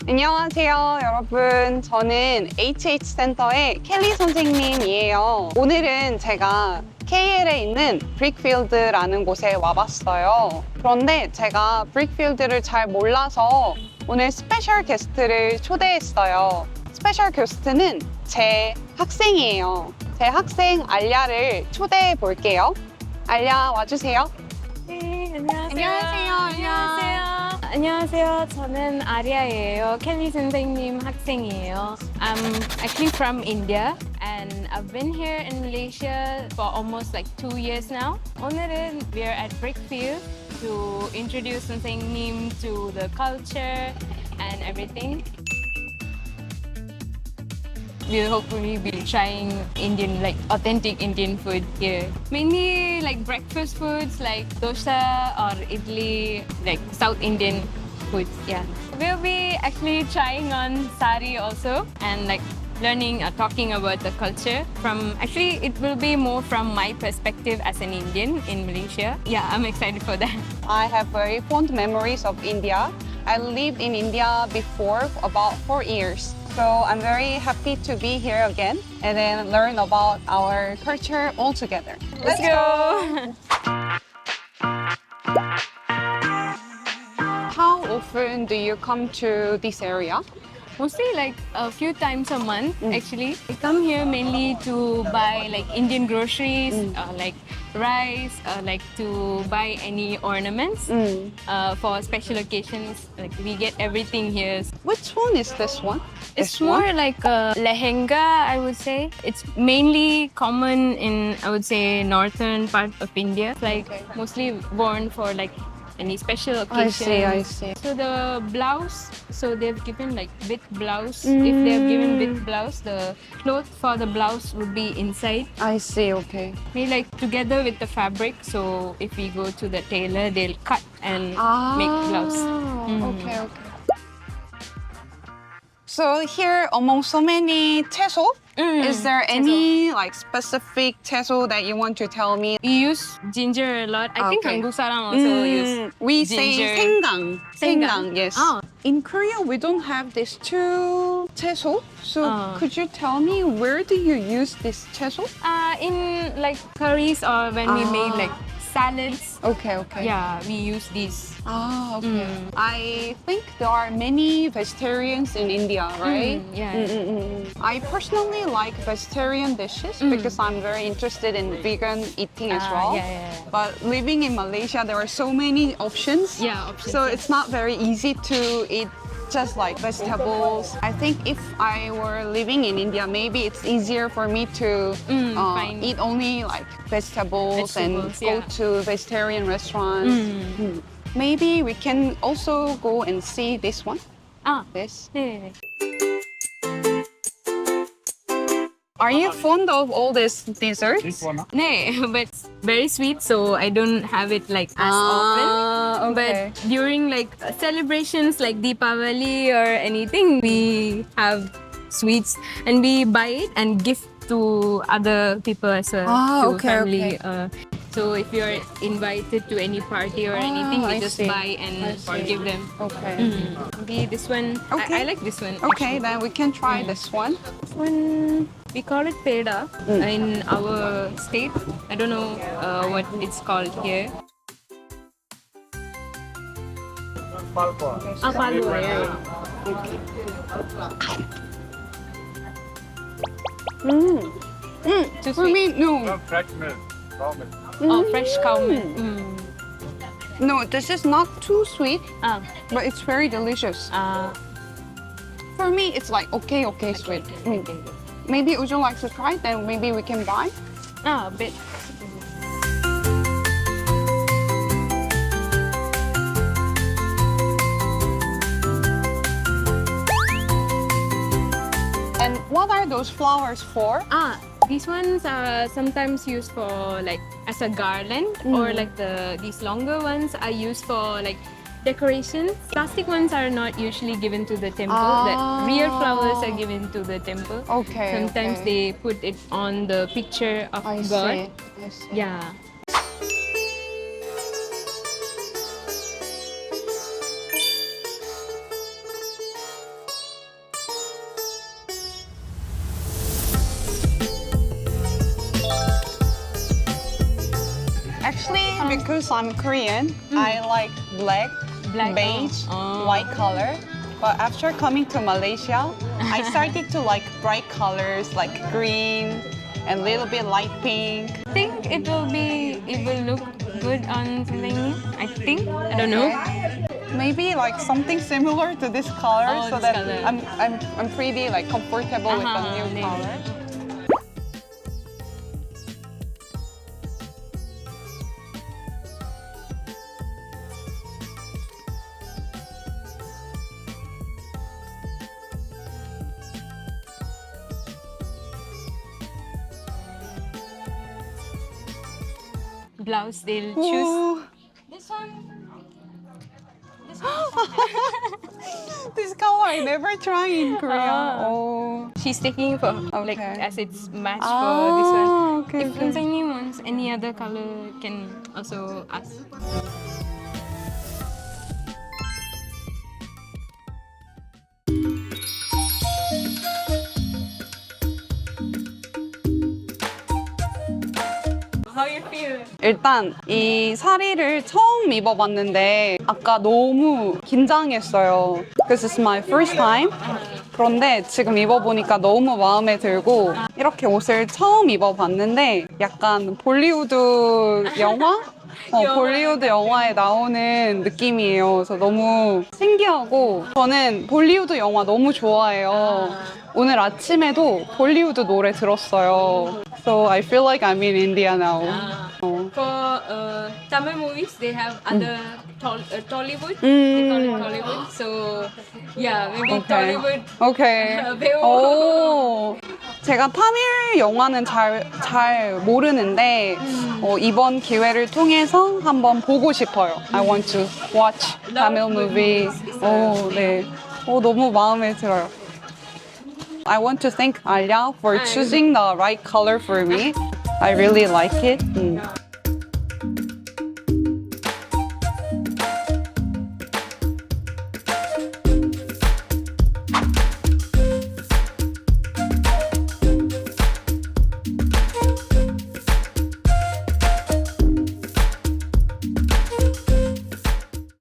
안녕하세요, 여러분. 저는 HH센터의 켈리 선생님이에요. 오늘은 제가 KL에 있는 브릭필드라는 곳에 와봤어요. 그런데 제가 브릭필드를 잘 몰라서 오늘 스페셜 게스트를 초대했어요. 스페셜 게스트는 제 학생이에요. 제 학생 알야를 초대해 볼게요. 알야, 와주세요. 네, 안녕하세요. 안녕하세요, 알야. 안녕하세요. 저는 아리아예요. 켈리 선생님 학생이에요. I'm actually from India and I've been here in Malaysia for almost like 2 years now. 오늘은 we're at Brickfields to introduce 선생님 to the culture and everything. We'll hopefully be trying Indian, like authentic Indian food here. Mainly like breakfast foods like dosa or idli, like South Indian foods, yeah. We'll be actually trying on Saree also and like learning or talking about the culture from, actually it will be more from my perspective as an Indian in Malaysia. Yeah, I'm excited for that. I have very fond memories of India. I lived in India before for about 4 years. So I'm very happy to be here again and then learn about our culture all together. Let's go! How often do you come to this area? Mostly like a few times a month actually. I come here mainly to buy like Indian groceries, like rice, like to buy any ornaments for special occasions. Like we get everything here. Which one is this one? It's more like a lehenga, I would say. It's mainly common in, I would say, northern part of India. It's like mostly worn for like any special occasion. I see. So the blouse, so they've given like bit blouse. If they've given bit blouse, the cloth for the blouse would be inside. I see, okay. Maybe like together with the fabric. So if we go to the tailor, they'll cut and make blouse. Okay. So here among so many 채소, is there any like specific 채소 that you want to tell me? We use ginger a lot. I think Okay. 한국 사람 also use We ginger. say 생강. 생강. yes. Oh. In Korea, we don't have this two 채소. So could you tell me where do you use this 채소? In like curries or when we made like salads. Okay. Yeah, we use these. Okay. I think there are many vegetarians in India, right? I personally like vegetarian dishes because I'm very interested in vegan eating as well. Yeah. But living in Malaysia, there are so many options. Yeah, options. So it's not very easy to eat just like vegetables. I think if I were living in India, maybe it's easier for me to eat only like vegetables and go to vegetarian restaurants. Maybe we can also go and see this one. This. 네. Are you fond of all these desserts? 네, but it's very sweet, so I don't have it like as often. Okay. But during like celebrations like Deepavali or anything, we have sweets and we buy it and give to other people as well, to family. So if you're invited to any party or anything, we just buy and give them. Okay. Maybe this one. Okay. I like this one. Okay, actually. then we can try this one. This one, we call it peda in our state. I don't know what it's called here. Palwa, yeah. Too For sweet. me, no. Fresh milk, raw milk. Oh, fresh cow milk. No, this is not too sweet, Ah, but it's very delicious. For me, it's like okay, sweet. Maybe would you like to try? Then maybe we can buy. a bit. And what are those flowers for? These ones are sometimes used for like as a garland or like these longer ones are used for like decorations. Plastic ones are not usually given to the temple. The real flowers are given to the temple. Okay. Sometimes they put it on the picture of I God. see. Yeah. Actually, because I'm Korean, I like black, beige, white color. But after coming to Malaysia, I started to like bright colors like green and a little bit light pink. I think it will look good on something new. I think. I don't know. Maybe like something similar to this color, so this that color. I'm pretty like comfortable with the new 네. color. Blouse they'll choose. Ooh. This one. This color I never tried in Korea. Oh. She's taking for like Okay. as it's match for this one. Okay, If okay. something wants any other color, can also ask. How you feel? 일단 이 사리를 처음 입어봤는데 아까 너무 긴장했어요. Because it's my first time. 그런데 지금 입어보니까 너무 마음에 들고 이렇게 옷을 처음 입어봤는데 약간 볼리우드 영화? 볼리우드 영화에 나오는 느낌이에요. 그래서 너무 신기하고 저는 볼리우드 영화 너무 좋아해요. 오늘 아침에도 볼리우드 노래 들었어요. So I feel like I'm in India now. For Tamil movies, they have other Tollywood. They call it Tollywood. So yeah, maybe Tollywood. 오케이. 배우. 오. 제가 타밀 영화는 잘 모르는데 이번 기회를 통해서 한번 보고 싶어요. I want to watch Tamil movie. 오, 네. 너무 마음에 들어요. I want to thank Allya for choosing the right color for me. I really like it.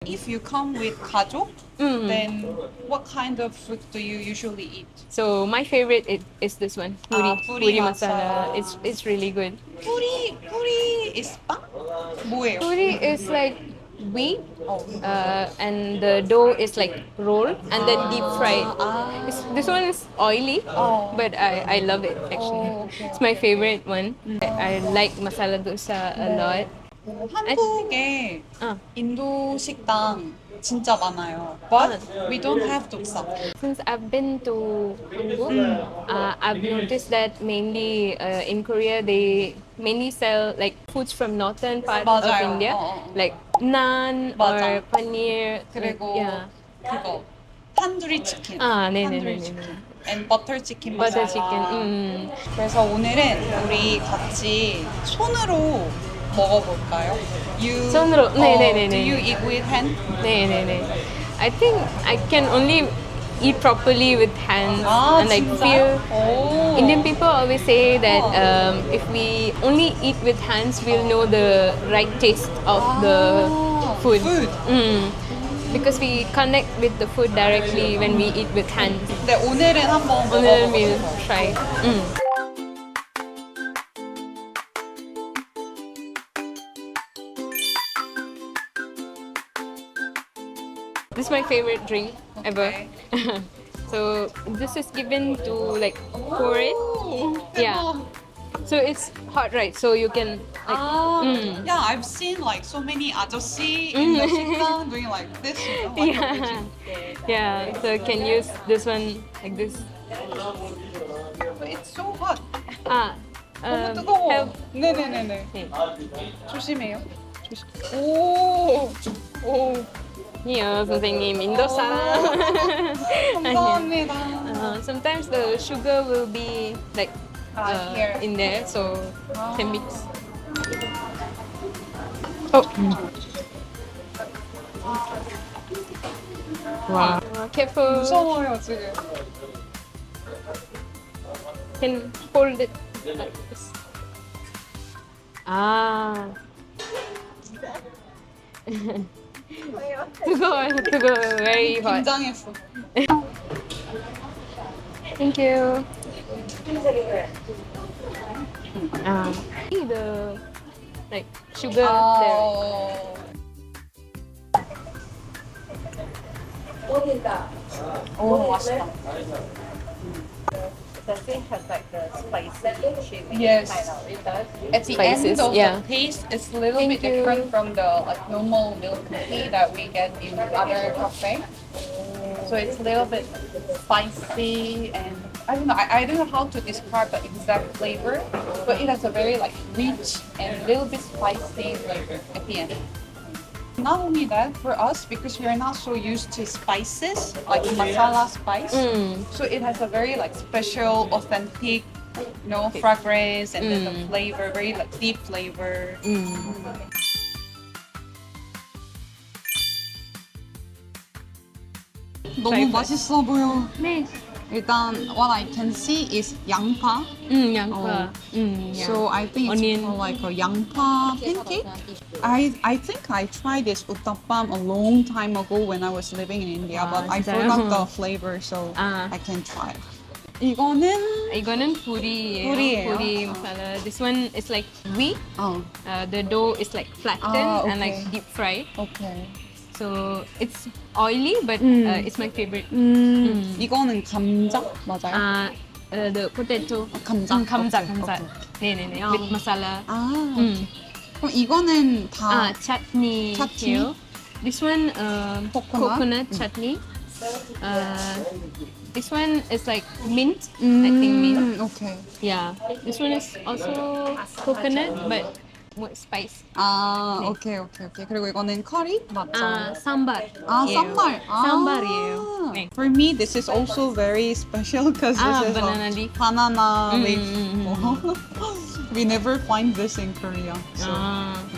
If you come with 가족, then what kind of food do you usually eat? So my favorite is this one, puri masala. It's really good. Puri is 빵? 뭐예요? Puri is like wheat, and the dough is like rolled and then deep fried. This one is oily, but I love it actually. It's my favorite one. I like masala dosa a lot. 한국에 인도 식당 진짜 많아요. But we don't have doksa. Since I've been to Hanguk, I've noticed that mainly in Korea they mainly sell like foods from northern part of 맞아요. India, like naan 맞아. or paneer. 그리고 Yeah. 그거 탄두리 치킨. 네네네. And butter chicken Butter masala. chicken. 그래서 오늘은 우리 같이 손으로 먹어볼까요? 손으로. 네네네네. Do you eat with hand? 네네네. I think I can only eat properly with hands and like 진짜요? feel. Indian people always say that if we only eat with hands, we'll know the right taste of the food. Because we connect with the food directly when we eat with hands. 네, 오늘은 한번 오늘 먹어보고 we'll 싶어요. try. This is my favorite drink ever. So this is given to like pour it. Yeah. So it's hot, right? So you can like. Yeah, I've seen like so many 아저씨 in the 식당 doing like this. Like Yeah. Yeah. So you can use this one like this. But it's so hot. 너무 뜨거워. Help. 네네네네. 네. 조심해요. 오. 아니요, 선생님, 인도 사람. 감사합니다. Sometimes the sugar will be like here. in there, so can mix. Wow. Careful. 무서워요 지금. Can hold it like this. 뜨거워, very hot. 긴장했어. Thank you. See the like sugar there. 오, 맛있다. Does it have like the spicy chili? Yes. Kind of, it does. At the Spices, end of yeah. the taste, it's a little Thank bit you. different from the like normal milk tea that we get in other cafe. So it's a little bit spicy and I don't know. I don't know how to describe the exact flavor, but it has a very like rich and a little bit spicy flavor at the end. Not only that, for us, because we are not so used to spices, like masala spice, so it has a very like special, authentic, fragrance and then the flavor, very like deep flavor. 너무 맛있어 보여. 네. 일단 what I can see is 양파. 양파. Yeah. So I think it's Onion. called like a 양파 pancake. I think I tried this uttapam a long time ago when I was living in India, but I 진짜요? forgot the flavor, so I can try. 이거는 이거는 pu리예요. pu리예요. Puri masala. This one is like wheat. 어, The dough is like flattened and like okay. deep fried. okay. So it's oily, but it's my favorite. 이거는 감자 맞아요? The potato. 감자. 감자, 오케이, 감자. 오케이. 네네네. With masala. 아, 그럼 이거는 다 chutney. chutney? here. This one Coconut? coconut chutney. This one is like mint. I think mint. 오케이. Yeah. This one is also coconut, but more spice. 아, 오케이. 그리고 이거는 커리 맞죠? Sambar. 아, 예요. 쌈발. 쌈발이에요. 네. For me, this is also very special because this is banana a leaf. banana leaf. We never find this in Korea. So,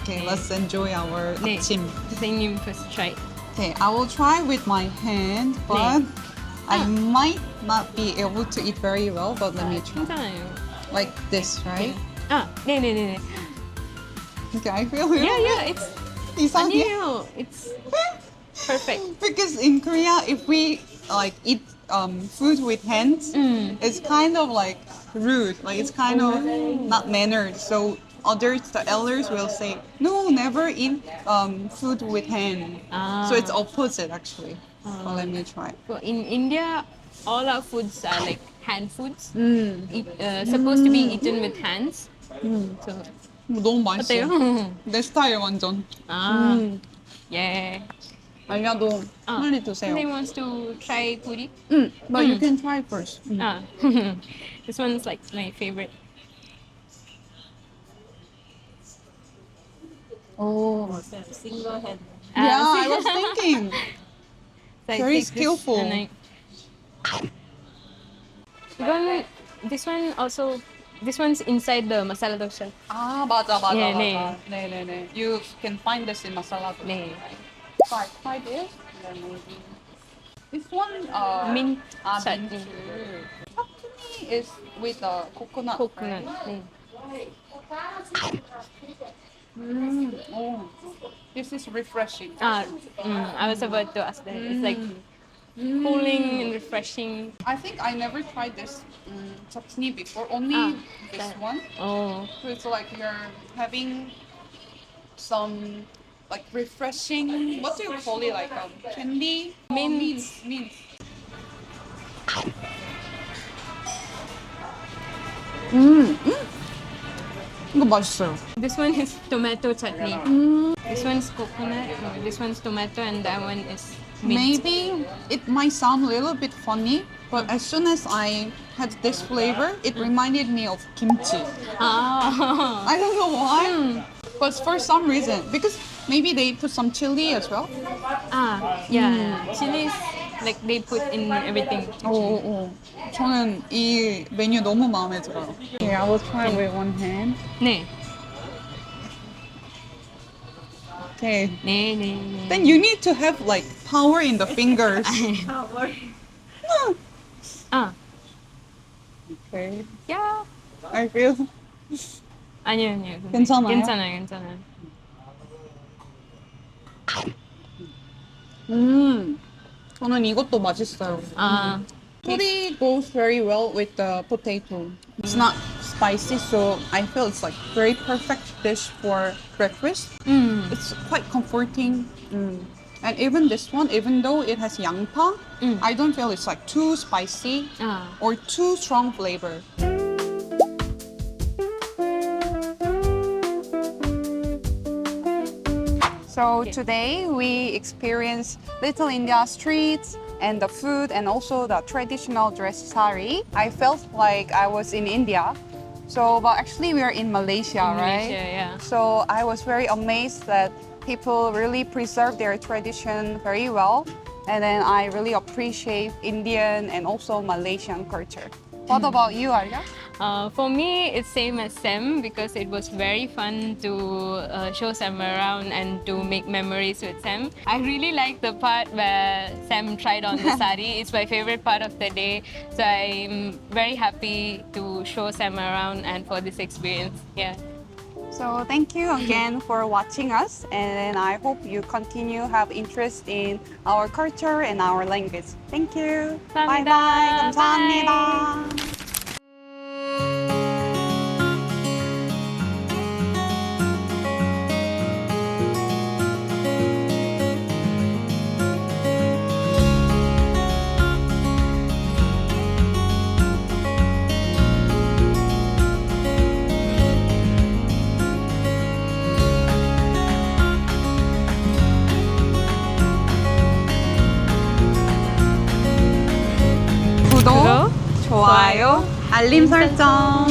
okay, 네. let's enjoy our 네. 아침. 선생님 first try. Okay, I will try with my hand, but I might not be able to eat very well. But let me try. 괜찮아요. Like this, right? 네네네. Okay, I feel it. Yeah, it's 이상해. 아니에요. It's perfect. Because in Korea, if we like eat food with hands, it's kind of like rude. Like it's kind of not mannered. So the elders will say, no, never eat food with hand. So it's opposite actually. So let me try. Well, in India, all our foods are like hand foods. Supposed to be eaten with hands. So 너무 맛있어. 어때요? 내 스타일 완전. Yeah. 알려도 빨리 드세요. Somebody wants to try puri? But you can try first. This one's like my favorite. Oh. Single hand. Yeah, I was thinking. So I Very take this skillful. and this one also, this one's inside the masala dosa. 아, 맞아. 네, 네네네. You can find this in masala. 네. Try this. And then maybe this one. Mint mint. chutney. Chutney is with coconut. Coconut. 네. Oh, this is refreshing. I was about to ask that. It's like cooling and refreshing. I think I never tried this chutney before. Only this that. one. Oh. So it's like you're having some like refreshing. What do you call it? Like candy. Mint. Mint. 이거 맛있어요. This one is tomato chutney. This one's coconut. No, this one's tomato, and that one is mint. Maybe it might sound a little bit funny, but as soon as I had this flavor, it reminded me of kimchi. I don't know why, but for some reason, because maybe they put some chili as well. Yeah. Chilies, like they put in everything. 오. 저는 이 메뉴 너무 마음에 들어요. Okay, I will try with one hand. 네. Okay. 네. Then you need to have like power in the fingers. Okay. Yeah. I feel. 아니요. 괜찮아요? 괜찮아요. 저는 이것도 맛있어요. Curry goes very well with the potato. It's not spicy, so I feel it's like very perfect dish for breakfast. It's quite comforting. And even this one, even though it has yangpa, I don't feel it's like too spicy or too strong flavor. So today we experienced Little India streets and the food and also the traditional dress saree. I felt like I was in India. So, but actually we are in Malaysia, right? Malaysia, yeah. So I was very amazed that people really preserve their tradition very well. And then I really appreciate Indian and also Malaysian culture. What about you, Allya? For me, it's same as Sam because it was very fun to show Sam around and to make memories with Sam. I really like the part where Sam tried on the sari. It's my favorite part of the day. So I'm very happy to show Sam around and for this experience. Yeah. So thank you again for watching us, and I hope you continue have interest in our culture and our language. Thank you. Bye bye. 감사합니다. 구독, 좋아요, 알림 설정.